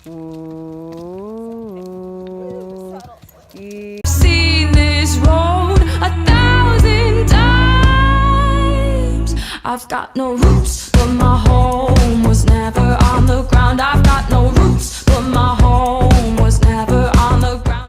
Ooh. Seen this road 1,000 times. I've got no roots, but my home was never on the ground. I've got no roots, but my home was never on the ground.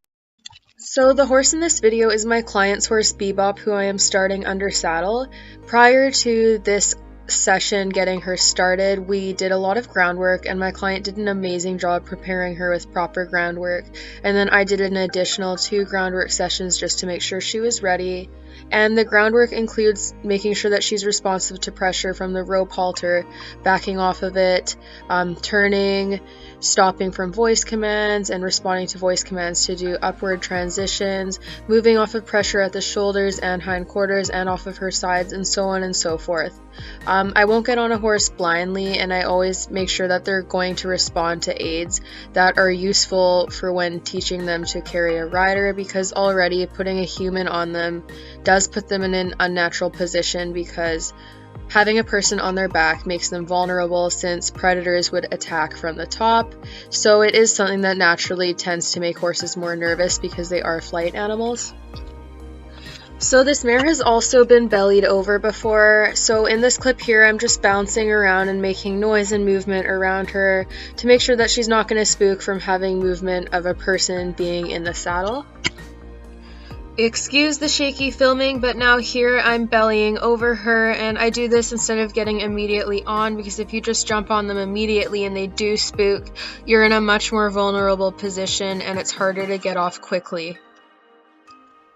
So the horse in this video is my client's horse Bebop, who I am starting under saddle. Prior to this session getting her started, we did a lot of groundwork, and my client did an amazing job preparing her with proper groundwork, and then I did an additional 2 groundwork sessions just to make sure she was ready. And the groundwork includes making sure that she's responsive to pressure from the rope halter, backing off of it, turning, stopping from voice commands, and responding to voice commands to do upward transitions, moving off of pressure at the shoulders and hindquarters and off of her sides, and so on and so forth. I won't get on a horse blindly, and I always make sure that they're going to respond to aids that are useful for when teaching them to carry a rider, because already putting a human on them does put them in an unnatural position, because having a person on their back makes them vulnerable since predators would attack from the top. So it is something that naturally tends to make horses more nervous because they are flight animals. So this mare has also been bellied over before, so in this clip here I'm just bouncing around and making noise and movement around her to make sure that she's not going to spook from having movement of a person being in the saddle. Excuse the shaky filming, but now here I'm bellying over her, and I do this instead of getting immediately on, because if you just jump on them immediately and they do spook, you're in a much more vulnerable position and it's harder to get off quickly.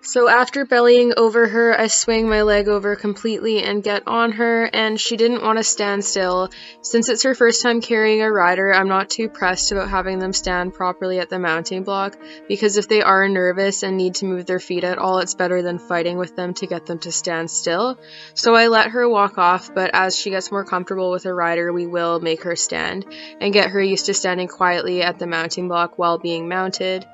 So after bellying over her, I swing my leg over completely and get on her, and she didn't want to stand still. Since it's her first time carrying a rider, I'm not too pressed about having them stand properly at the mounting block, because if they are nervous and need to move their feet at all, it's better than fighting with them to get them to stand still. So I let her walk off, but as she gets more comfortable with a rider, we will make her stand and get her used to standing quietly at the mounting block while being mounted.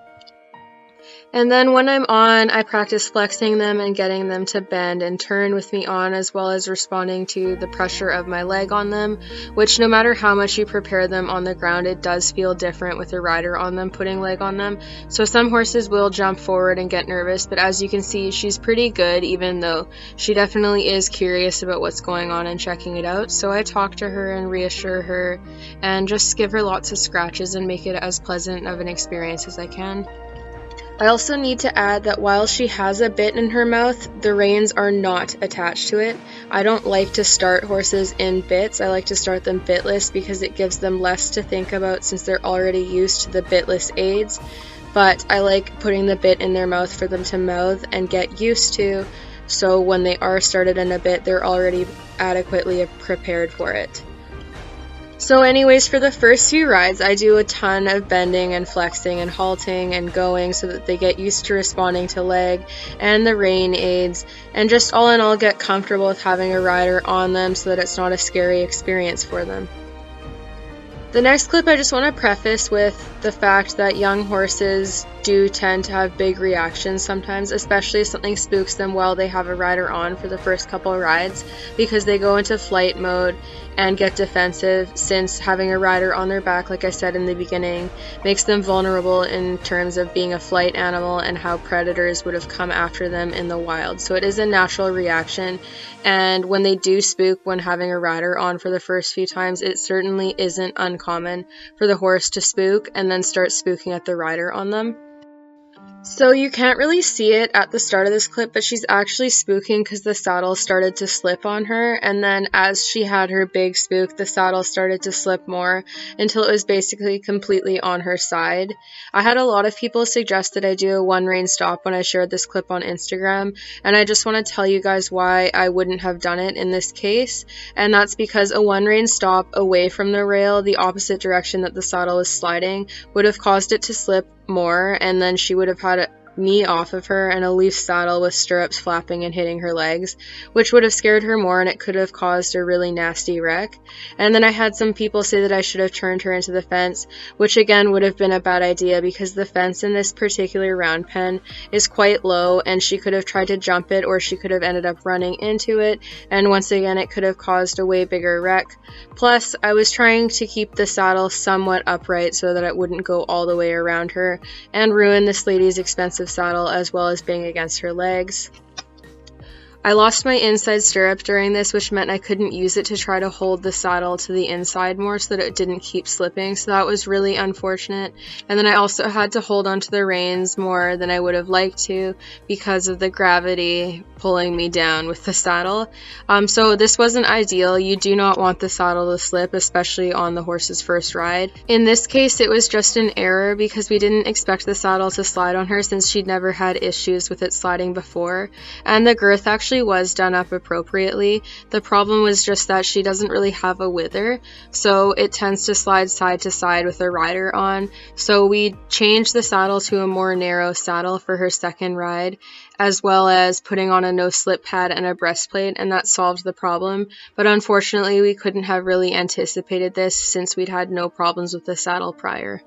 And then when I'm on, I practice flexing them and getting them to bend and turn with me on, as well as responding to the pressure of my leg on them, which no matter how much you prepare them on the ground, it does feel different with a rider on them putting leg on them. So some horses will jump forward and get nervous, but as you can see, she's pretty good, even though she definitely is curious about what's going on and checking it out. So I talk to her and reassure her and just give her lots of scratches and make it as pleasant of an experience as I can. I also need to add that while she has a bit in her mouth, the reins are not attached to it. I don't like to start horses in bits. I like to start them bitless because it gives them less to think about since they're already used to the bitless aids. But I like putting the bit in their mouth for them to mouth and get used to, so when they are started in a bit, they're already adequately prepared for it. So anyways, for the first few rides, I do a ton of bending and flexing and halting and going so that they get used to responding to leg and the rein aids, and just all in all get comfortable with having a rider on them so that it's not a scary experience for them. The next clip I just want to preface with the fact that young horses do tend to have big reactions sometimes, especially if something spooks them while they have a rider on for the first couple of rides, because they go into flight mode and get defensive, since having a rider on their back, like I said in the beginning, makes them vulnerable in terms of being a flight animal and how predators would have come after them in the wild. So it is a natural reaction, and when they do spook when having a rider on for the first few times, it certainly isn't uncommon for the horse to spook and then start spooking at the rider on them. So you can't really see it at the start of this clip, but she's actually spooking because the saddle started to slip on her, and then as she had her big spook, the saddle started to slip more until it was basically completely on her side. I had a lot of people suggest that I do a one rein stop when I shared this clip on Instagram, and I just want to tell you guys why I wouldn't have done it in this case, and that's because a one rein stop away from the rail, the opposite direction that the saddle is sliding, would have caused it to slip more, and then she would have had knee off of her and a loose saddle with stirrups flapping and hitting her legs, which would have scared her more and it could have caused a really nasty wreck. And then I had some people say that I should have turned her into the fence, which again would have been a bad idea because the fence in this particular round pen is quite low and she could have tried to jump it or she could have ended up running into it, and once again it could have caused a way bigger wreck. Plus, I was trying to keep the saddle somewhat upright so that it wouldn't go all the way around her and ruin this lady's expensive saddle as well as being against her legs. I lost my inside stirrup during this, which meant I couldn't use it to try to hold the saddle to the inside more so that it didn't keep slipping, so that was really unfortunate. And then I also had to hold onto the reins more than I would have liked to because of the gravity pulling me down with the saddle. So this wasn't ideal. You do not want the saddle to slip, especially on the horse's first ride. In this case, it was just an error because we didn't expect the saddle to slide on her since she'd never had issues with it sliding before, and the girth actually was done up appropriately. The problem was just that she doesn't really have a wither, so it tends to slide side to side with a rider on. So we changed the saddle to a more narrow saddle for her second ride, as well as putting on a no slip pad and a breastplate, and that solved the problem. But unfortunately we couldn't have really anticipated this since we'd had no problems with the saddle prior.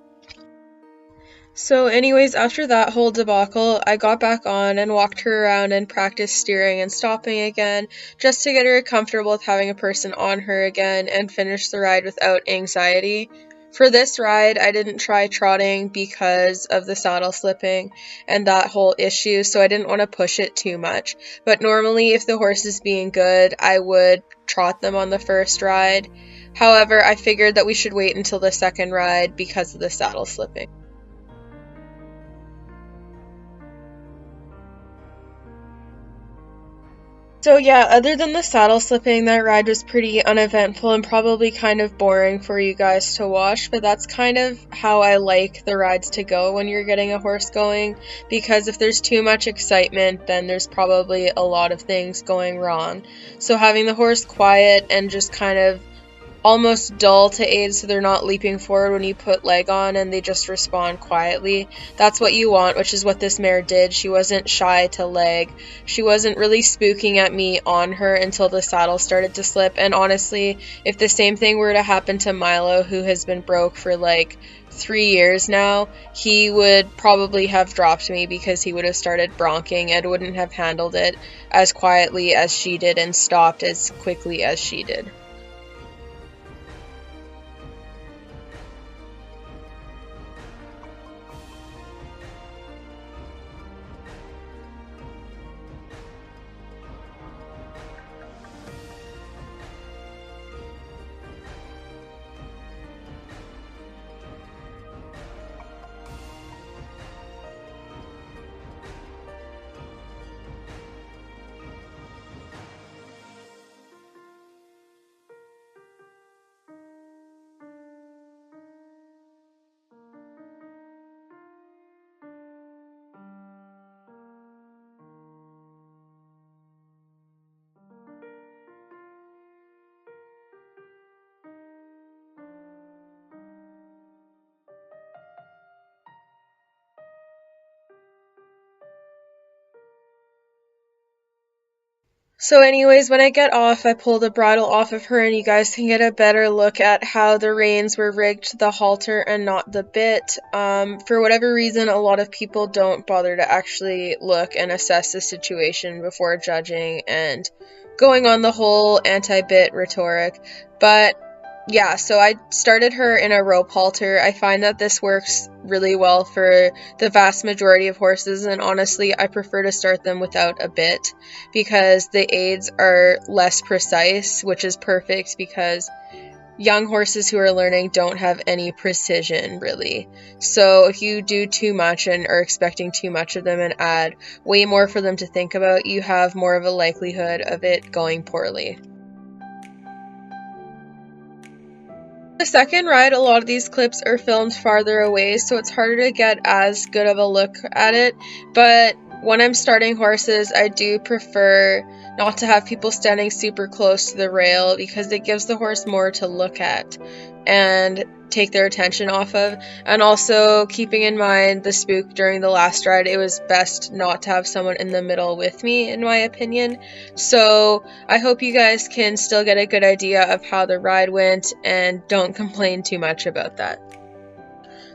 So anyways, after that whole debacle, I got back on and walked her around and practiced steering and stopping again, just to get her comfortable with having a person on her again and finish the ride without anxiety. For this ride, I didn't try trotting because of the saddle slipping and that whole issue, so I didn't want to push it too much. But normally, if the horse is being good, I would trot them on the first ride. However, I figured that we should wait until the second ride because of the saddle slipping. So yeah, other than the saddle slipping, that ride was pretty uneventful and probably kind of boring for you guys to watch, but that's kind of how I like the rides to go when you're getting a horse going, because if there's too much excitement, then there's probably a lot of things going wrong. So having the horse quiet and just kind of almost dull to aid so they're not leaping forward when you put leg on and they just respond quietly. That's what you want, which is what this mare did. She wasn't shy to leg. She wasn't really spooking at me on her until the saddle started to slip. And honestly, if the same thing were to happen to Milo, who has been broke for like 3 years now, he would probably have dropped me because he would have started bronching and wouldn't have handled it as quietly as she did and stopped as quickly as she did. So anyways, when I get off, I pull the bridle off of her and you guys can get a better look at how the reins were rigged to the halter and not the bit. For whatever reason, a lot of people don't bother to actually look and assess the situation before judging and going on the whole anti-bit rhetoric. But yeah, so I started her in a rope halter. I find that this works really well for the vast majority of horses, and honestly, I prefer to start them without a bit because the aids are less precise, which is perfect because young horses who are learning don't have any precision, really. So if you do too much and are expecting too much of them and add way more for them to think about, you have more of a likelihood of it going poorly. The second ride, a lot of these clips are filmed farther away, so it's harder to get as good of a look at it, but When I'm starting horses, I do prefer not to have people standing super close to the rail because it gives the horse more to look at and take their attention off of. And also keeping in mind the spook during the last ride, it was best not to have someone in the middle with me, in my opinion. So I hope you guys can still get a good idea of how the ride went and don't complain too much about that.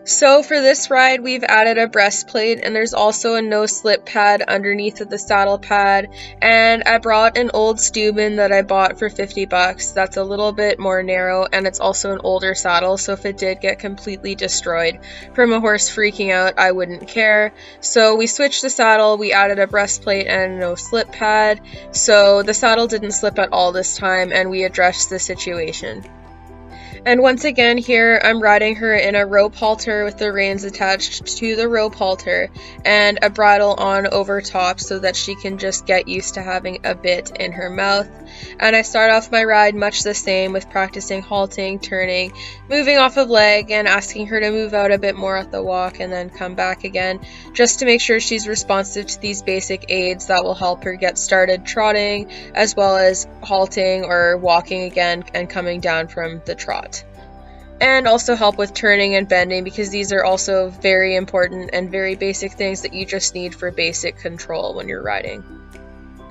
So for this ride, we've added a breastplate, and there's also a no-slip pad underneath of the saddle pad, and I brought an old Steuben that I bought for 50 bucks. That's a little bit more narrow, and it's also an older saddle, so if it did get completely destroyed from a horse freaking out, I wouldn't care. So we switched the saddle, we added a breastplate and a no-slip pad, so the saddle didn't slip at all this time, and we addressed the situation. And once again here, I'm riding her in a rope halter with the reins attached to the rope halter and a bridle on over top so that she can just get used to having a bit in her mouth. And I start off my ride much the same with practicing halting, turning, moving off of leg, and asking her to move out a bit more at the walk and then come back again, just to make sure she's responsive to these basic aids that will help her get started trotting, as well as halting or walking again and coming down from the trot. And also help with turning and bending, because these are also very important and very basic things that you just need for basic control when you're riding.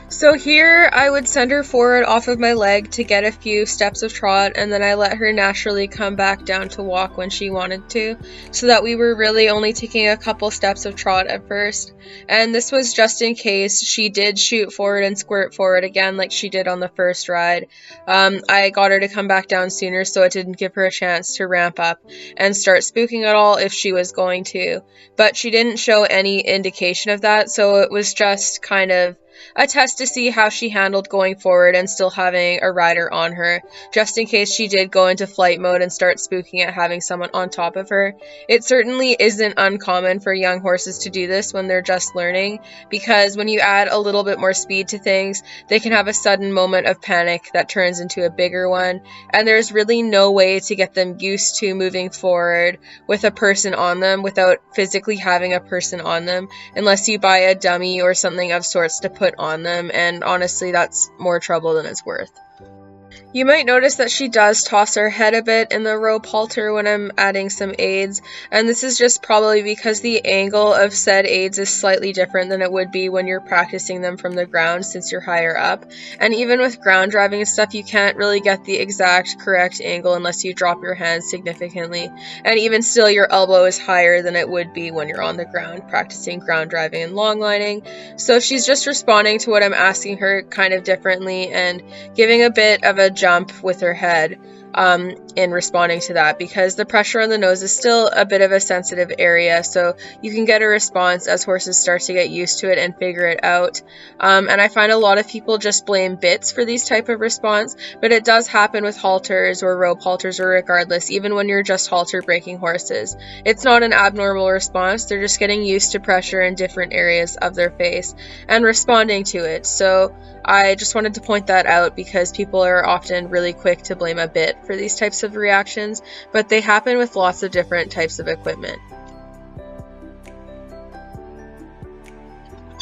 So here I would send her forward off of my leg to get a few steps of trot, and then I let her naturally come back down to walk when she wanted to, so that we were really only taking a couple steps of trot at first. And this was just in case she did shoot forward and squirt forward again like she did on the first ride. I got her to come back down sooner so it didn't give her a chance to ramp up and start spooking at all if she was going to. But she didn't show any indication of that, so it was just kind of a test to see how she handled going forward and still having a rider on her, just in case she did go into flight mode and start spooking at having someone on top of her. It certainly isn't uncommon for young horses to do this when they're just learning, because when you add a little bit more speed to things, they can have a sudden moment of panic that turns into a bigger one, and there's really no way to get them used to moving forward with a person on them without physically having a person on them, unless you buy a dummy or something of sorts to put on them, and honestly that's more trouble than it's worth. You might notice that she does toss her head a bit in the rope halter when I'm adding some aids, and this is just probably because the angle of said aids is slightly different than it would be when you're practicing them from the ground since you're higher up. And even with ground driving and stuff, you can't really get the exact correct angle unless you drop your hands significantly, and even still your elbow is higher than it would be when you're on the ground practicing ground driving and long lining. So she's just responding to what I'm asking her kind of differently and giving a bit of a jump with her head in responding to that, because the pressure on the nose is still a bit of a sensitive area, so you can get a response as horses start to get used to it and figure it out. And I find a lot of people just blame bits for these type of response, but it does happen with halters or rope halters or regardless, even when you're just halter breaking horses. It's not an abnormal response, they're just getting used to pressure in different areas of their face and responding to it. So I just wanted to point that out because people are often really quick to blame a bit for these types of reactions, but they happen with lots of different types of equipment.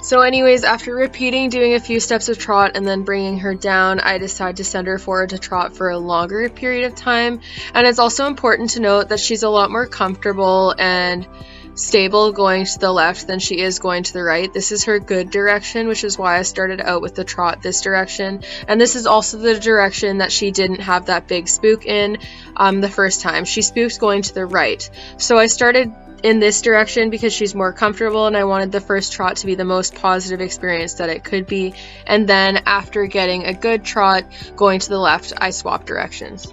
So anyways, after repeating doing a few steps of trot and then bringing her down, I decided to send her forward to trot for a longer period of time. And it's also important to note that she's a lot more comfortable and stable going to the left than she is going to the right. This is her good direction, which is why I started out with the trot this direction. And this is also the direction that she didn't have that big spook in the first time. She spooked going to the right. So I started in this direction because she's more comfortable, and I wanted the first trot to be the most positive experience that it could be. And then after getting a good trot going to the left, I swapped directions.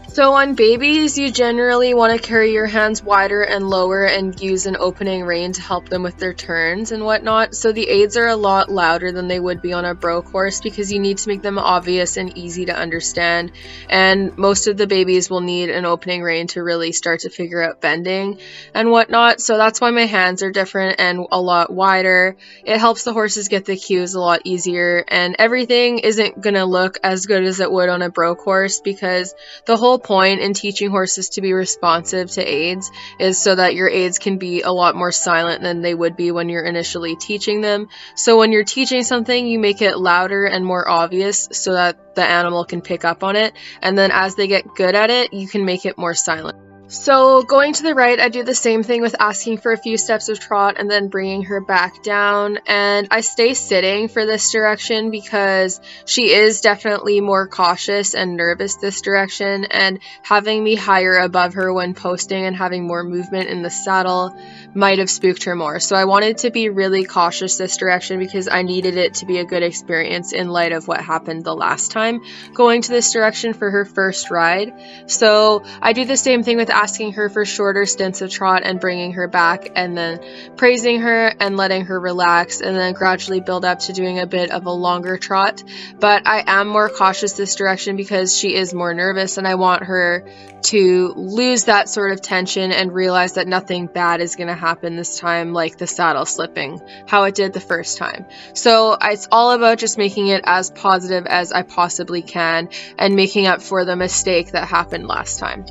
So on babies, you generally want to carry your hands wider and lower and use an opening rein to help them with their turns and whatnot. So the aids are a lot louder than they would be on a broke horse because you need to make them obvious and easy to understand. And most of the babies will need an opening rein to really start to figure out bending and whatnot. So that's why my hands are different and a lot wider. It helps the horses get the cues a lot easier, and everything isn't going to look as good as it would on a broke horse because the whole point in teaching horses to be responsive to aids is so that your aids can be a lot more silent than they would be when you're initially teaching them. So when you're teaching something, you make it louder and more obvious so that the animal can pick up on it. And then as they get good at it, you can make it more silent. So going to the right, I do the same thing with asking for a few steps of trot and then bringing her back down. And I stay sitting for this direction because she is definitely more cautious and nervous this direction. And having me higher above her when posting and having more movement in the saddle might have spooked her more. So I wanted to be really cautious this direction because I needed it to be a good experience in light of what happened the last time going to this direction for her first ride. So I do the same thing with asking her for shorter stints of trot and bringing her back, and then praising her and letting her relax, and then gradually build up to doing a bit of a longer trot. But I am more cautious this direction because she is more nervous, and I want her to lose that sort of tension and realize that nothing bad is going to happen this time, like the saddle slipping, how it did the first time. So it's all about just making it as positive as I possibly can and making up for the mistake that happened last time.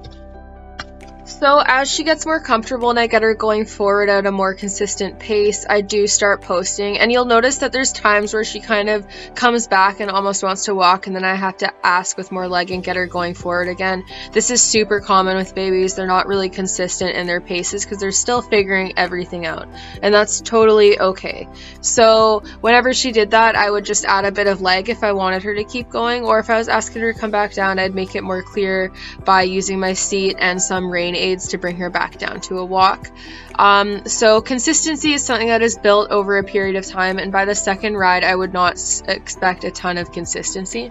So as she gets more comfortable and I get her going forward at a more consistent pace, I do start posting, and you'll notice that there's times where she kind of comes back and almost wants to walk, and then I have to ask with more leg and get her going forward again. This is super common with babies. They're not really consistent in their paces because they're still figuring everything out, and that's totally okay. So whenever she did that, I would just add a bit of leg if I wanted her to keep going, or if I was asking her to come back down, I'd make it more clear by using my seat and some rein aids to bring her back down to a walk. So consistency is something that is built over a period of time, and by the second ride I would not expect a ton of consistency.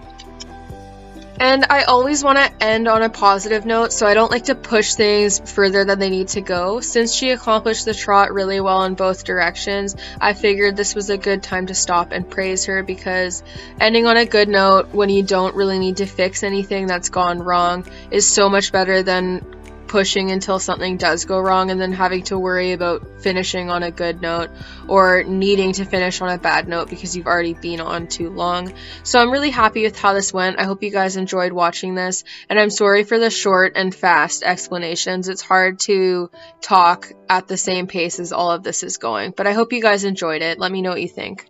And I always want to end on a positive note, so I don't like to push things further than they need to go. Since she accomplished the trot really well in both directions, I figured this was a good time to stop and praise her, because ending on a good note when you don't really need to fix anything that's gone wrong is so much better than pushing until something does go wrong and then having to worry about finishing on a good note or needing to finish on a bad note because you've already been on too long. So I'm really happy with how this went. I hope you guys enjoyed watching this, and I'm sorry for the short and fast explanations. It's hard to talk at the same pace as all of this is going, but I hope you guys enjoyed it. Let me know what you think.